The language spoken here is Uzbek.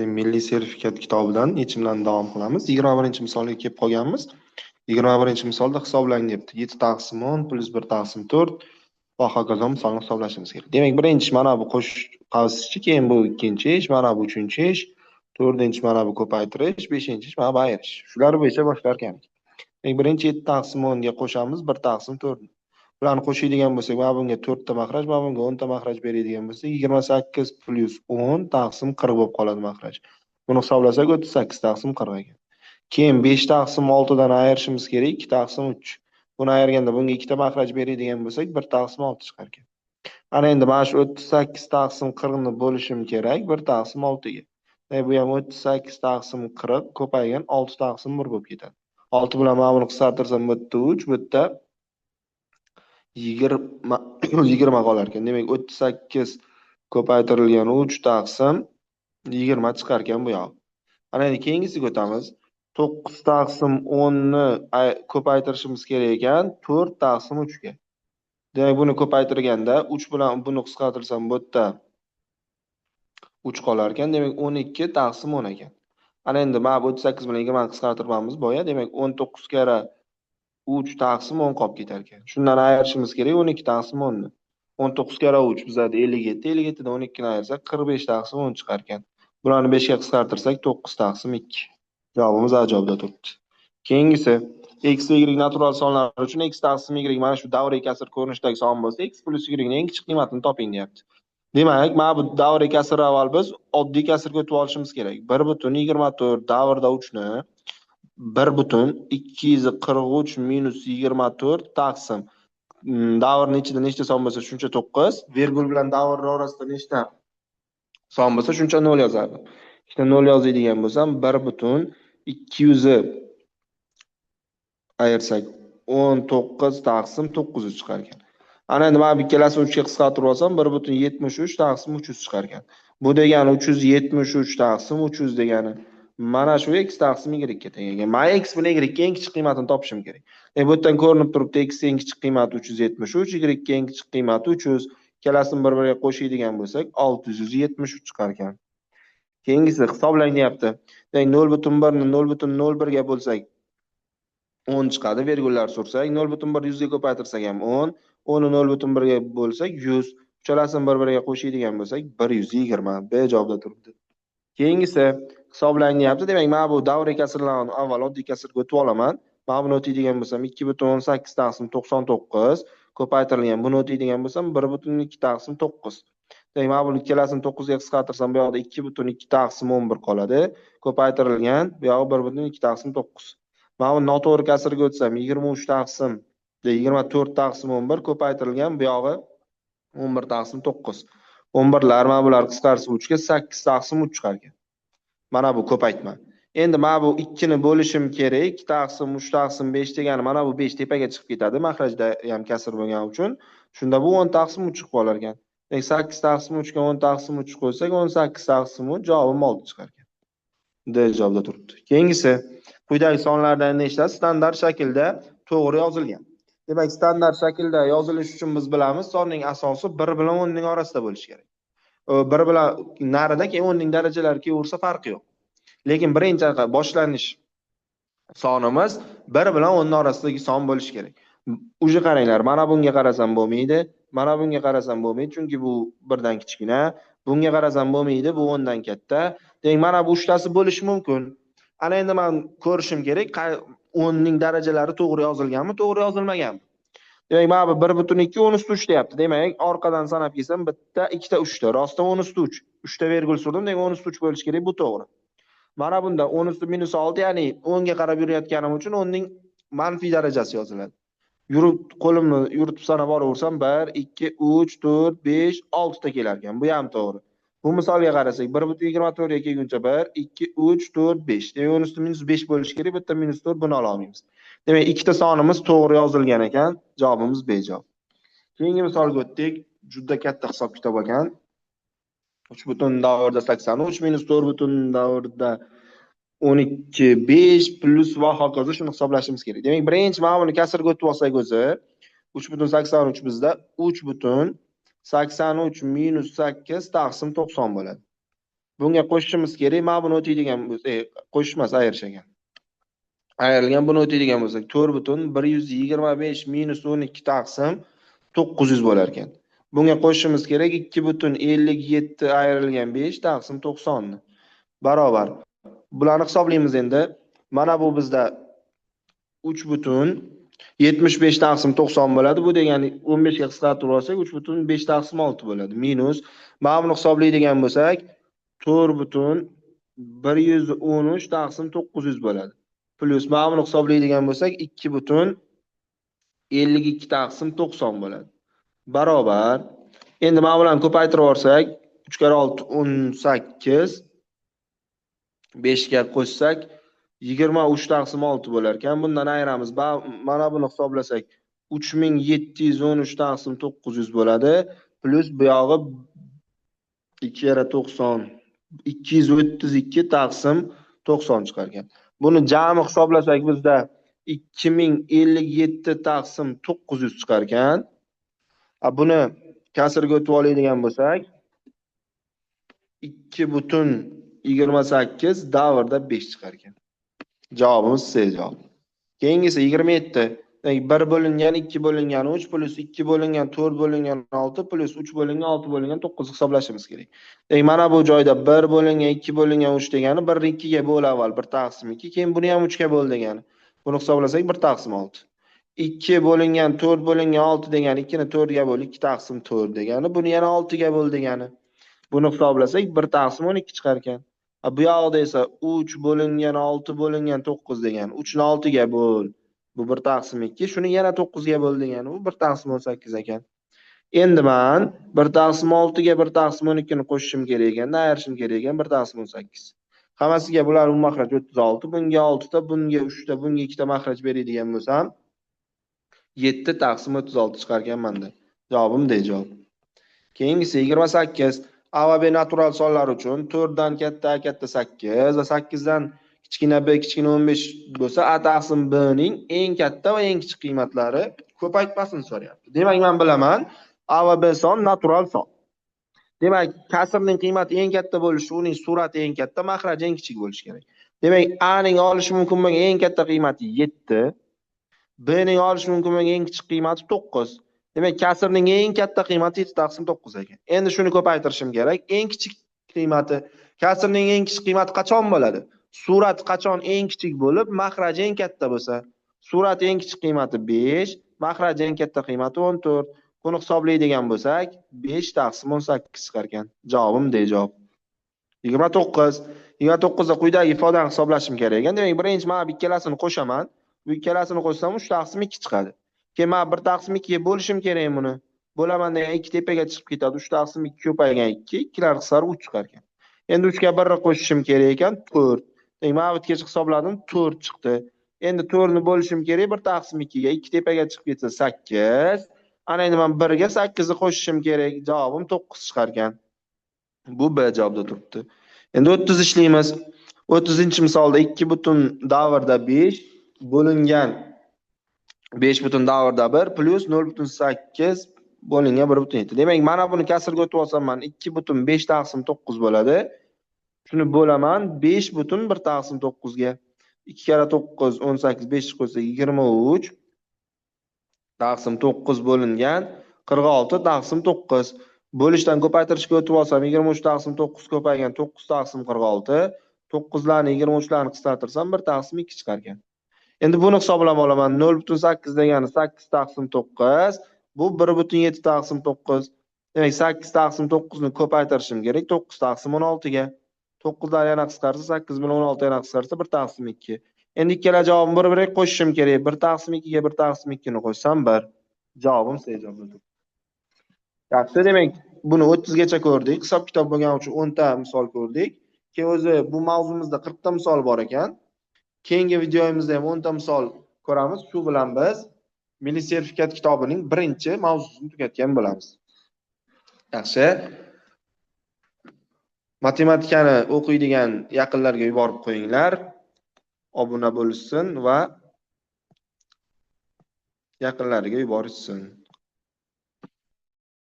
Milliy sertifikat kitobidan yechimlarni davom qilamiz. 21-misolga kelib qolganmiz. 21-misolda hisoblang debdi. 7 taqsim 10 plus 1 taqsim 4 va hokazo misolni hisoblashimiz kerak. Demak, birinchi mana bu qo'shish qavsichi, keyin bu ikkinchi ish, mana bu uchinchi ish, to'rtinchi mana bu ko'paytirish, beshinchi ish mana bu ayirish. Shular bo'yicha boshlar kerak. Demak, birinchi 7 taqsim 10 ga qo'shamiz 1 taqsim 4. Bularni qo'shadigan bo'lsak, mana bunga 4 ta makraj, mana bunga 10 ta makraj beradigan bo'lsak, 28 plus 10 taqsim 40 bo'lib qoladi makraj. Buni hisoblasak 38 taqsim 40 ekan. Keyin 5 taqsim 6 dan ayirishimiz kerak, 2 taqsim 3. Buni ayirganda bunga 2 ta makraj beradigan bo'lsak, 1 taqsim 6 chiqar ekan. Ana endi mana shu 38 taqsim 40 ni bo'lishim kerak 1 taqsim 6 ga. Bu ham 38 taqsim 40 ko'paygan 6 taqsim 1 bo'lib ketadi. 6 bilan mana buni qisqartirsam bu yerda 3, bu yerda 20 qolar ekan. Demak, 38 ko'paytirilgan 3 taqsim 20 chiqar ekan bu yoq. Ana endi keyingisiga o'tamiz. 9 taqsim 10 ni ko'paytirishimiz kerak ekan 4 taqsim 3 ga. Demak, buni ko'paytirganda 3 bilan buni qisqartirsam bu yerda 3 qolar ekan. Demak, 12 taqsim 10 ekan. Ana endi mana bu 38 bilan 20 ni qisqartirganmiz boya. Demak, 19 karra 3 taqsim 10 qolib ketar ekan. Shundan ayirishimiz kerak 12 taqsim 10 ni. 19 karra 3 bizada 57, 57 dan 12 ni ayirsak 45 taqsim 10 chiqar ekan. Bularni 5 ga qisqartirsak 9 taqsim 2. Javobimiz A javobida turibdi. Keyingisi x va y natural sonlar uchun x taqsim y mana shu davriy kasr ko'rinishidagi son bo'lsa, x plus y ning eng kichik qiymatini toping deyapti. Demak, mana bu davriy kasr avval biz oddiy kasrga o'tib olishimiz kerak. 1,24 davrda 3 ni 1,243 minus 24 taqsim davrning ichida nechta son bo'lsa shuncha 9, virgul bilan davr orasida nechta son bo'lsa shuncha 0 yozardim. Ikkita 0 yozadigan bo'lsam 1,200 ayirsak 19 taqsim 900 chiqar ekan. Ana endi mana bu ikkalasini 3 ga qisqartirib olsam 1,73 taqsim 300 chiqar ekan. Bu degani 373 taqsim 300 degani mana shu x taqsim y ga teng ekan. Mana x bilan y ning eng kichik qiymatini topishim kerak. Bu yerdan ko'rinib turibdi x ning eng kichik qiymati 373, y ning eng kichik qiymati 300. Ikkalasini bir-biriga qo'shadigan bo'lsak 673 chiqar ekan. Keyingisi hisoblang deyapti. Demak, 0,1 ni 0,01 ga bo'lsak 10 chiqadi, virgullar sursak 0,1 100 ga ko'paytirsak ham 10, 10 ni 0,1 ga bo'lsak 100, uchalasini bir-biriga qo'shadigan bo'lsak 120. B javobda turibdi. Keyingisi hisoblang deyapti. Demak, mana bu davriy kasrlarni avval oddiy kasrga o'tib olaman. Mana buni o'taydigan bo'lsam 2,18 taqsim 99 ko'paytirilgan. Buni o'taydigan bo'lsam 1,2 taqsim 9. Demak, mana buni ikkalasini 9 ga qisqartirsam bu yoqda 2,2 taqsim 11 qoladi. Ko'paytirilgan bu yog'i 1,2 taqsim 9. Mana bu noto'g'ri kasrga o'tsam 23 taqsim 24 taqsim 11 ko'paytirilgan bu yog'i 11 taqsim 9. 11lar mana bular qisqarsa 3 ga 8 taqsim 3 chiqar ekan. Mana bu ko'paytma. Endi mana bu 2 ni bo'lishim kerak. 2 taqsim 3 taqsim 5 degani mana bu 5 tepaga chiqib ketadi. Makrajda ham kasr bo'lgani uchun. Shunda bu 10 taqsim 3 chiqib qolar ekan. Demak, 8 taqsim 3 ga 10 taqsim 3 qo'ysak 18 taqsim 3 javobim 6 chiqar ekan. D javobda turibdi. Keyingisi quyidagi sonlardan nechtasi standart shaklda to'g'ri yozilgan? Demak, standart shaklda yozilishi uchun biz bilamiz, sonning asosi 1 bilan 10 ning orasida bo'lishi kerak. 1 bilan narida keyin 10 ning darajalari kelaversa farqi yo'q. Lekin birinchi boshlanish sonimiz 1 bilan 10 ning orasidagi son bo'lishi kerak. Uje qaranglar, mana bunga qarasam bo'lmaydi, mana bunga qarasam bo'lmaydi, chunki bu 1 dan kichkina. Bunga qarasam bo'lmaydi, bu 10 dan katta. Demak, mana bu uchtasi bo'lishi mumkin. Ana endi men ko'rishim kerak, 10 ning darajalari to'g'ri yozilganmi, to'g'ri yozilmaganmi? Demak, mana bu 1,2 10 + 3 deyapti. Demak, orqadan sanab kelsam bitta, ikkita, uchta. Rostdan 10 + 3. 3 ta virgul surdim, demak 10 + 3 bo'lishi kerak, bu to'g'ri. Mana bunda 10 + -6, ya'ni 10 ga qarab yurayotganim uchun 10 ning manfiy darajasi yoziladi. Qo'limni yuritib sanab boraversam 1, 2, 3, 4, 5, 6 ta kelar ekan. Bu ham to'g'ri. Bu misolga qarasak 1,24 ga kelguncha 1, 2, 3, 4, 5. Demak, 10 + -5 bo'lishi kerak. Bu yerda -4 buni ola olmaymiz. Demak, ikkita sonimiz to'g'ri yozilgan ekan. Javobimiz B javob. Keyingi misolga o'tdik. Juda katta hisob kitob ekan. 3 davrda 83 minus 4 davrda 12, 5 plus va hokazo shuni hisoblashimiz kerak. Demak, birinchi mana buni kasrga o'tib olsak o'zi 3,83 bizda 3,83 minus 8 taqsim 90 bo'ladi. Bunga qo'shishimiz kerak. Mana buni o'taydigan bo'lsa, qo'shishmas ayirish ekan. Ayrilgan buni o'taydigan bo'lsak 4,125 minus 12 taqsim 900 bo'lar ekan. Bunga qo'shishimiz kerak 2,57 ayrilgan 5 taqsim 90 ni. Barobar. Bularni hisoblaymiz endi. Mana bu bizda 3,75 taqsim 90 bo'ladi. Bu degani 15 ga qisqartirib olsak 3,5 taqsim 6 bo'ladi. Minus mana buni hisoblaydigan bo'lsak 4,113 taqsim 900 bo'ladi. Plus mana buni hisoblaydigan bo'lsak 2,52 taqsim 90 bo'ladi. Barobar. Endi mana bilan ko'paytirib olsak 3 kare 6 18, 5 ga qo'shsak 23 taqsim 6 bo'lar ekan. Bundan ayiramiz. Mana buni hisoblasak 3713 taqsim 900 bo'ladi. Plus bu yog'i 2 kare 90 232 taqsim 90 chiqar ekan. Buni jami hisoblasak bizda 2057 taqsim 900 chiqar ekan. Buni kasrga o'tib oladigan bo'lsak 2,28 davrda 5 chiqar ekan. Javobimiz C javob. Keyingisi 27. 1 bo'lingan 2 bo'lingan 3 plus 2 bo'lingan 4 bo'lingan 6 plus 3 bo'lingan 6 bo'lingan 9 hisoblashimiz kerak. Mana bu joyda 1 bo'lingan 2 bo'lingan 3 degani 1 ni 2 ga bo'l avval 1 taqsim 2, keyin buni ham 3 ga bo'l degani. Buni hisoblasak 1 taqsim 6. 2 bo'lingan 4 bo'lingan 6 degani 2 ni 4 ga bo'l 2 taqsim 4 degani. Buni yana 6 ga bo'l degani. Buni hisoblasak 1 taqsim 12 chiqar ekan. Bu yoqda esa 3 bo'lingan 6 bo'lingan 9 degani 3 ni 6 ga bo'l. Bu 1 taqsim 2. Shuni yana 9 ga bo'l degani bu 1 taqsim 18 ekan. Endi men 1 taqsim 6 ga 1 taqsim 12 ni qo'shishim kerak ekan, ayirishim kerak ekan 1 taqsim 18. Hammasiga bular mahraj 36, bunga 6 ta, bunga 3 ta, bunga 2 ta mahraj beradigan bo'lsam 7 taqsim 36 chiqar ekan menda. Javobim D javob. Keyingisi 28. A va B natural sonlar uchun 4 dan katta A katta 8 va 8 dan kichkina b kichkina 15 bo'lsa A taqsim B ning eng katta va eng kichik qiymatlari ko'paytmasini so'rayapti. Demak, men bilaman A va B son natural son. Demak, kasrning qiymati eng katta bo'lishi, uning surati eng katta, mahraji eng kichik bo'lishi kerak. Demak, A ning olishi mumkin bo'lgan eng katta qiymati 7, B ning olishi mumkin bo'lgan eng kichik qiymati 9. Demak, kasrning eng katta qiymati 7 taqsim 9 ekan. Endi shuni ko'paytirishim kerak. Eng kichik qiymati, kasrning eng kichik qiymati qachon bo'ladi? Surat qachon eng kichik bo'lib, mahraj eng katta bo'lsa, surat eng kichik qiymati 5, mahraj eng katta qiymati 14. Buni hisoblaydigan bo'lsak, 5 taqsim 18 chiqar ekan. Javobim D javob. 29. 29 da quyidagi ifodani hisoblashim kerak ekan. Demak, birinchi men bu ikkalasini qo'shaman. Bu ikkalasini qo'shsam 3 taqsim 2 chiqadi. Keyin men 1 taqsim 2 ga bo'lishim kerak buni. Bo'laman degan 2 tepaga chiqib ketadi. 3 taqsim 2 ko'paygan 2, 2 lar qisqarib 3 chiqar ekan. Endi 3 ga 1 ni qo'shishim kerak ekan 4. Demak, men bu yerga hisobladim 4 chiqdi. Endi 4 ni bo'lishim kerak 1 taqsim 2 ga. 2 tepaga chiqib ketsa 8. Ana endi men 1 ga 8 ni qo'shishim kerak. Javobim 9 chiqar ekan. Bu B javobda turibdi. Endi 30 ishlaymiz. 30-misolda 2 butun davrda 5 bo'lingan 5 butun davrda 1 plus 0,8 bo'lingan 1,7. Demak, mana buni kasrga o'tib olsam, men 2,5 taqsim 9 bo'ladi. Shuni bo'laman 5 butun 1 taqsim 9 ga. 2 kare 9 18, 5 qo'ysak 23 taqsim 9 bo'lingan 46 taqsim 9. Bo'lishdan ko'paytirishga o'tib olsam 23 taqsim 9 ko'paygan 9 taqsim 46. 9 larni 23 larni qisqartirsam 1 taqsim 2 chiqar ekan. Endi buni hisoblab olaman. 0,8 degani 8 taqsim 9. Bu 1,7 taqsim 9. Demak, 8 taqsim 9 ni ko'paytirishim kerak 9 taqsim 16 ga. 9 lar yana qisqarsa 8 bilan 16 yana qisqarsa 1 taqsim 2. Endi ikkala javobni bir-biriga qo'shishim kerak. 1 taqsim 2 ga 1 taqsim 2 ni qo'shsam 1. Javobim C javobi. Yaxshi, demak, buni 30 gacha ko'rdik. Hisob kitob bo'lgani uchun 10 ta misol ko'rdik. Keyin o'zi bu mavzumizda 40 ta misol bor ekan. Keyingi videomizda ham 10 ta misol ko'ramiz. Shu bilan biz milliy sertifikat kitobining birinchi mavzusini tugatgan bo'lamiz. Yaxshi. Matematikani o'qiydigan yaqinlarga yuborib qo'yinglar. Obuna bo'lishsin va yaqinlariga yuborishsin.